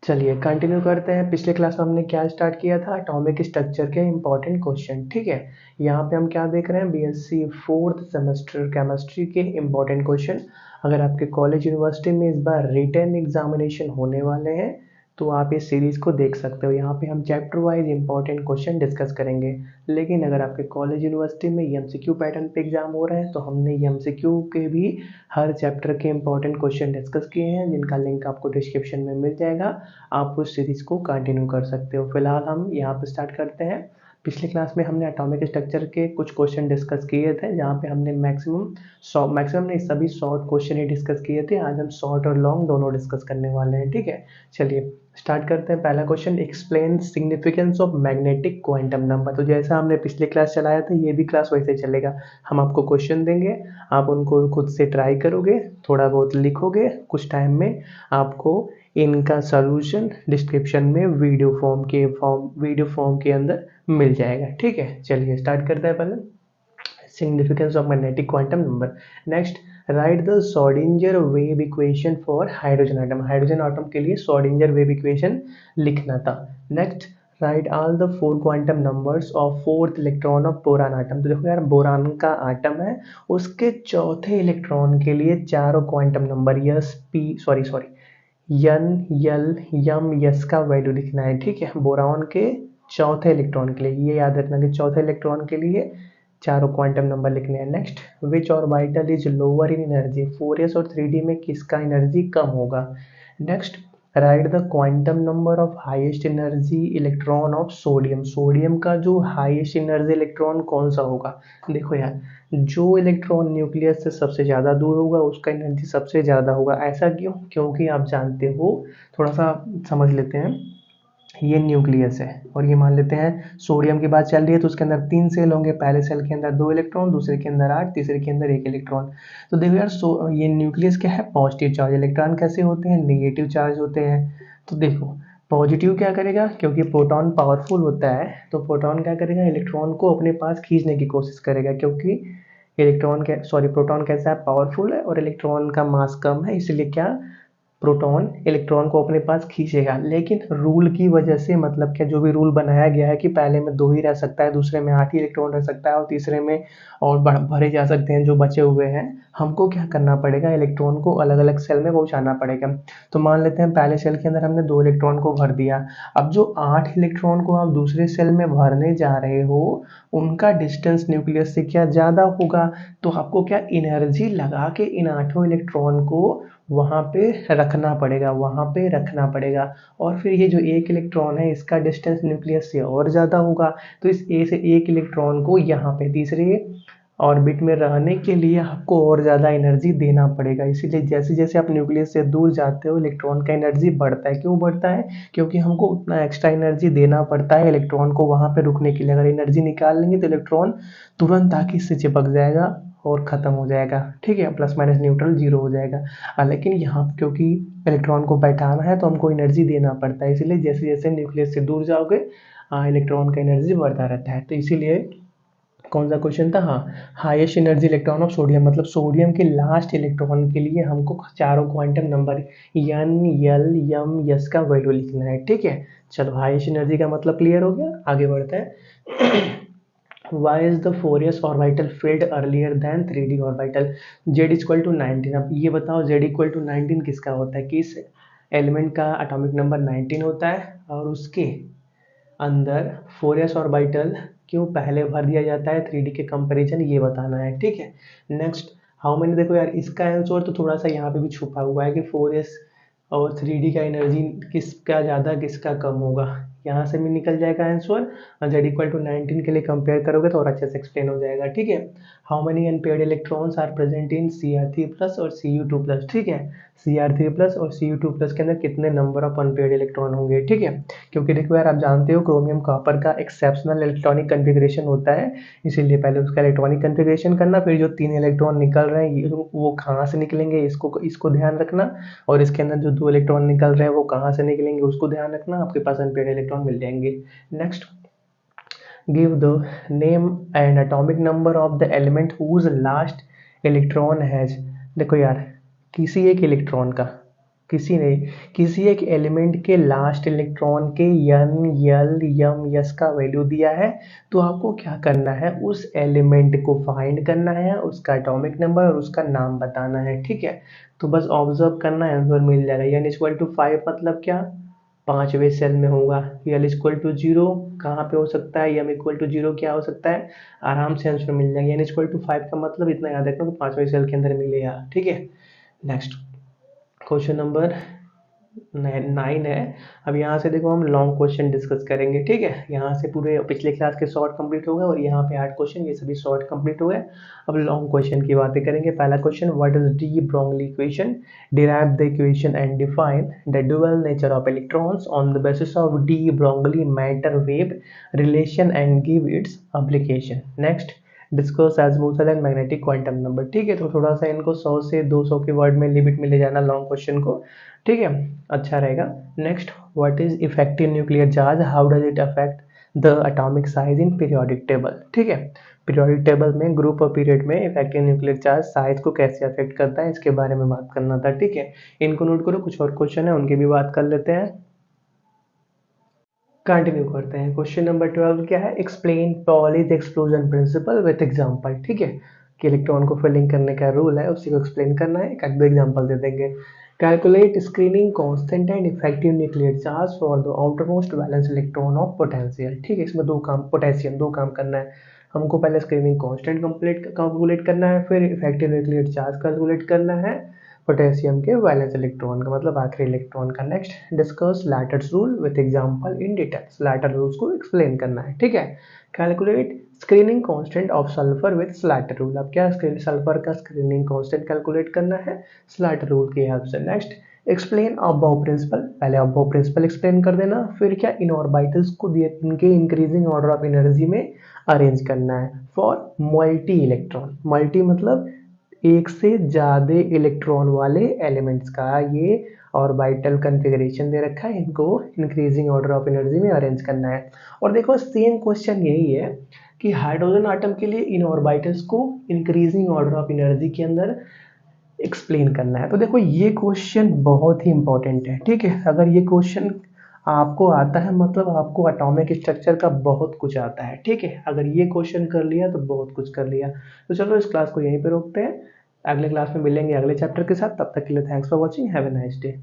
चलिए कंटिन्यू करते हैं। पिछले क्लास में हमने क्या स्टार्ट किया था, एटॉमिक स्ट्रक्चर के इंपॉर्टेंट क्वेश्चन। ठीक है, यहाँ पे हम क्या देख रहे हैं, बीएससी फोर्थ सेमेस्टर केमिस्ट्री के इंपॉर्टेंट क्वेश्चन। अगर आपके कॉलेज यूनिवर्सिटी में इस बार रिटन एग्जामिनेशन होने वाले हैं तो आप इस सीरीज को देख सकते हो। यहाँ पे हम chapter wise important question discuss करेंगे। लेकिन अगर आपके कॉलेज यूनिवर्सिटी में एमसीक्यू पैटर्न पे एग्जाम हो रहे हैं तो हमने एमसीक्यू के भी हर चैप्टर के इंपॉर्टेंट क्वेश्चन डिस्कस किए हैं, जिनका लिंक आपको डिस्क्रिप्शन में मिल जाएगा। आप उस सीरीज को कंटिन्यू कर सकते हो। फिलहाल हम यहाँ पे स्टार्ट करते हैं। पिछले क्लास में हमने एटॉमिक स्ट्रक्चर के कुछ क्वेश्चन डिस्कस किए थे, जहाँ पे हमने मैक्सिमम नहीं, सभी शॉर्ट क्वेश्चन ही डिस्कस किए थे। आज हम शॉर्ट और लॉन्ग दोनों डिस्कस करने वाले हैं। ठीक है, चलिए स्टार्ट करते हैं। पहला question, explain significance of magnetic quantum number. तो जैसा हमने पिछले क्लास चलाया था ये भी क्लास वैसे चलेगा। हम आपको क्वेश्चन देंगे, आप उनको खुद से ट्राई करोगे, थोड़ा बहुत लिखोगे, कुछ टाइम में आपको इनका सॉल्यूशन डिस्क्रिप्शन में वीडियो फॉर्म के अंदर मिल जाएगा। ठीक है, चलिए स्टार्ट करते हैं। पहले significance of magnetic quantum number. Next, write the Schrodinger wave equation for hydrogen atom. Hydrogen atom के लिए श्रोडिंगर वेव इक्वेशन लिखना था। Next, write all the 4 quantum numbers of fourth electron of boron atom. तो देखो यार, boron का atom है, उसके चौथे इलेक्ट्रॉन के लिए चारों quantum number n l m s का वैल्यू लिखना है। ठीक है, बोरान के चौथे इलेक्ट्रॉन के लिए ये याद रखना कि चौथे इलेक्ट्रॉन के लिए चारों क्वांटम नंबर लिखने हैं। Next, which orbital is lower in energy. 4s और 3d में किसका एनर्जी कम होगा। Next, write the quantum number of highest energy electron of sodium. Sodium का जो हाईएस्ट एनर्जी इलेक्ट्रॉन कौन सा होगा। देखो यार, जो इलेक्ट्रॉन न्यूक्लियस से सबसे ज़्यादा दूर होगा उसका एनर्जी सबसे ज़्यादा होगा। ऐसा क्यों, क्योंकि आप जानते हो, थोड़ा सा समझ लेते हैं। ये न्यूक्लियस है और ये मान लेते हैं सोडियम की बात चल रही है, तो उसके अंदर 3 सेल होंगे। पहले सेल के अंदर 2 इलेक्ट्रॉन, दूसरे के अंदर 8, तीसरे के अंदर 1 इलेक्ट्रॉन। तो देखो यार, ये न्यूक्लियस क्या है, पॉजिटिव चार्ज। इलेक्ट्रॉन कैसे होते हैं, नेगेटिव चार्ज होते हैं। तो देखो पॉजिटिव क्या करेगा, क्योंकि प्रोटॉन पावरफुल होता है तो प्रोटॉन क्या करेगा, इलेक्ट्रॉन को अपने पास खींचने की कोशिश करेगा। क्योंकि प्रोटॉन कैसा है, पावरफुल है और इलेक्ट्रॉन का मास कम है, इसलिए क्या, प्रोटॉन इलेक्ट्रॉन को अपने पास खींचेगा। लेकिन रूल की वजह से, मतलब क्या, जो भी रूल बनाया गया है कि पहले में 2 ही रह सकता है, दूसरे में 8 ही इलेक्ट्रॉन रह सकता है और तीसरे में और भरे जा सकते हैं जो बचे हुए हैं, हमको क्या करना पड़ेगा, इलेक्ट्रॉन को अलग अलग सेल में पहुंचाना पड़ेगा। तो मान लेते हैं पहले सेल के अंदर हमने 2 इलेक्ट्रॉन को भर दिया। अब जो 8 इलेक्ट्रॉन को आप दूसरे सेल में भरने जा रहे हो, उनका डिस्टेंस न्यूक्लियस से क्या ज़्यादा होगा। तो आपको क्या, एनर्जी लगा के इन 8 इलेक्ट्रॉन को वहाँ पे रखना पड़ेगा। और फिर ये जो 1 इलेक्ट्रॉन है इसका डिस्टेंस न्यूक्लियस से और ज़्यादा होगा, तो इस ए से 1 इलेक्ट्रॉन को यहाँ पे तीसरे ऑर्बिट में रहने के लिए आपको और ज़्यादा एनर्जी देना पड़ेगा। इसीलिए जैसे जैसे आप न्यूक्लियस से दूर जाते हो इलेक्ट्रॉन का एनर्जी बढ़ता है। क्यों बढ़ता है, क्योंकि हमको उतना एक्स्ट्रा एनर्जी देना पड़ता है इलेक्ट्रॉन को वहाँ पे रुकने के लिए। अगर एनर्जी निकाल लेंगे तो इलेक्ट्रॉन तुरंत आके इससे चिपक जाएगा और ख़त्म हो जाएगा। ठीक है, प्लस माइनस न्यूट्रल 0 हो जाएगा। लेकिन यहाँ क्योंकि इलेक्ट्रॉन को बैठाना है तो हमको एनर्जी देना पड़ता है, इसीलिए जैसे जैसे न्यूक्लियस से दूर जाओगे इलेक्ट्रॉन का एनर्जी बढ़ता रहता है। तो इसीलिए कौन सा क्वेश्चन था, हाँ, highest energy electron of sodium, मतलब सोडियम के लास्ट इलेक्ट्रॉन के लिए हमको चारों quantum number n l m s का वैल्यू लिखना है। ठीक है, चलो हाईएस्ट एनर्जी का मतलब क्लियर हो गया, आगे बढ़ते हैं। Why is the 4s orbital filled earlier than 3d orbital? Z equal to 19। अब ये बताओ Z इक्वल टू 19 किसका होता है, किस एलिमेंट का एटॉमिक नंबर 19 होता है और उसके अंदर 4s ऑर्बिटल क्यों पहले भर दिया जाता है 3d के कंपैरिजन, ये बताना है। ठीक है, नेक्स्ट, हाउ मैनी, देखो यार इसका आंसर तो थोड़ा सा यहाँ पे भी छुपा हुआ है कि 4s और 3d का एनर्जी किसका ज़्यादा किसका कम होगा। यहाँ से भी निकल जाएगा आंसर। Z इक्वल टू 19 के लिए कंपेयर करोगे तो और अच्छे से एक्सप्लेन हो जाएगा। ठीक है, how many unpaired electrons are present in Cr3 plus और Cu2 प्लस। ठीक है, Cr3 प्लस और Cu2 प्लस के अंदर कितने नंबर ऑफ अनपेयर्ड इलेक्ट्रॉन होंगे। ठीक है, क्योंकि देखो यार, आप जानते हो क्रोमियम कॉपर का एक्सेप्शनल इलेक्ट्रॉनिक कन्फिग्रेशन होता है, इसीलिए पहले उसका इलेक्ट्रॉनिक कन्फिग्रेशन करना, फिर जो 3 इलेक्ट्रॉन निकल रहे हैं वो कहाँ से निकलेंगे इसको ध्यान रखना, और इसके अंदर जो 2 इलेक्ट्रॉन निकल रहे हैं वो कहाँ से निकलेंगे उसको ध्यान रखना, आपके पास अनपेयर्ड इलेक्ट्रॉन मिल जाएंगे। Next, give the name and atomic number of the element whose last electron has. देखो यार, किसी एक इलेक्ट्रॉन का किसी एक एलिमेंट के लास्ट इलेक्ट्रॉन के n l m s का वैल्यू दिया है, तो आपको क्या करना है, उस एलिमेंट को फाइंड करना है, उसका एटॉमिक नंबर और उसका नाम बताना है। ठीक है, तो बस ऑब्जर्व करना है, आंसर मिल जाएगा। n इक्वल टू 5 मतलब क्या, पांचवें सेल में होगा। l इक्वल टू 0 कहाँ पे हो सकता है, m इक्वल टू 0 क्या हो सकता है, आराम से आंसर मिल जाएगा। n इक्वल टू 5 का मतलब इतना याद रखना, तो पांचवें सेल के अंदर मिलेगा। ठीक है, नेक्स्ट क्वेश्चन नंबर 9 है। अब यहाँ से देखो हम लॉन्ग क्वेश्चन डिस्कस करेंगे। ठीक है, यहाँ से पूरे पिछले क्लास के शॉर्ट कंप्लीट हो गए और यहाँ पे 8 क्वेश्चन, ये सभी शॉर्ट कंप्लीट हो गए। अब लॉन्ग क्वेश्चन की बातें करेंगे। पहला question, what is de Broglie equation, derive the equation and define the dual nature of electrons on the basis of de Broglie matter wave relation and give its application. Next, discuss azimuthal and magnetic quantum number. ठीक है, तो थोड़ा सा इनको 100 से 200 के word में limit में ले जाना लॉन्ग क्वेश्चन को। ठीक है, अच्छा रहेगा। Next, what is effective nuclear charge, how does it affect the atomic size in periodic table. ठीक है, पीरियोडिक टेबल में ग्रुप और पीरियड में इफेक्टिव न्यूक्लियर चार्ज साइज को कैसे अफेक्ट करता है, इसके बारे में बात करना था। ठीक है, इनको नोट करो, कुछ और क्वेश्चन है उनकी भी बात कर लेते हैं। कंटिन्यू करते हैं। क्वेश्चन नंबर 12 क्या है, explain Pauli's exclusion principle with example. ठीक है, कि इलेक्ट्रॉन को फिलिंग करने का रूल है, उसी को एक्सप्लेन करना है। एक दो एग्जांपल दे देंगे। Calculate screening constant and effective nuclear charge for the outermost valence electron of potential. ठीक है, इसमें दो काम, पोटेशियम दो काम करना है हमको। पहले स्क्रीनिंग कांस्टेंट कैलकुलेट करना है, फिर इफेक्टिव न्यूक्लियर चार्ज कैलकुलेट करना है पोटेशियम के वैलेंस इलेक्ट्रॉन का, मतलब आखिरी इलेक्ट्रॉन का। Next, discuss Slater's rule with example in details. Slater rules को एक्सप्लेन करना है। ठीक है, calculate screening constant of sulphur with Slater rule. अब क्या, सल्फर का स्क्रीनिंग कांस्टेंट कैलकुलेट करना है स्लैटर रूल की हेल्प से। Next, explain Aufbau principle. पहले अबव प्रिंसिपल एक्सप्लेन कर देना, फिर क्या, इन ऑर्बिटल्स को दिए इनके इंक्रीजिंग ऑर्डर ऑफ एनर्जी में अरेंज करना है फॉर मल्टी इलेक्ट्रॉन। मल्टी मतलब एक से ज्यादा इलेक्ट्रॉन वाले एलिमेंट्स का ये ऑर्बिटल कॉन्फ़िगरेशन दे रखा है, इनको इंक्रीजिंग ऑर्डर ऑफ एनर्जी में अरेंज करना है। और देखो सेम क्वेश्चन यही है कि हाइड्रोजन आटम के लिए इन ऑर्बिटल्स को इंक्रीजिंग ऑर्डर ऑफ एनर्जी के अंदर एक्सप्लेन करना है। तो देखो ये क्वेश्चन बहुत ही इंपॉर्टेंट है। ठीक है, अगर ये क्वेश्चन आपको आता है मतलब आपको एटॉमिक स्ट्रक्चर का बहुत कुछ आता है। ठीक है, अगर ये क्वेश्चन कर लिया तो बहुत कुछ कर लिया। तो चलो इस क्लास को यहीं पे रोकते हैं, अगले क्लास में मिलेंगे अगले चैप्टर के साथ। तब तक के लिए thanks for watching, have a nice day.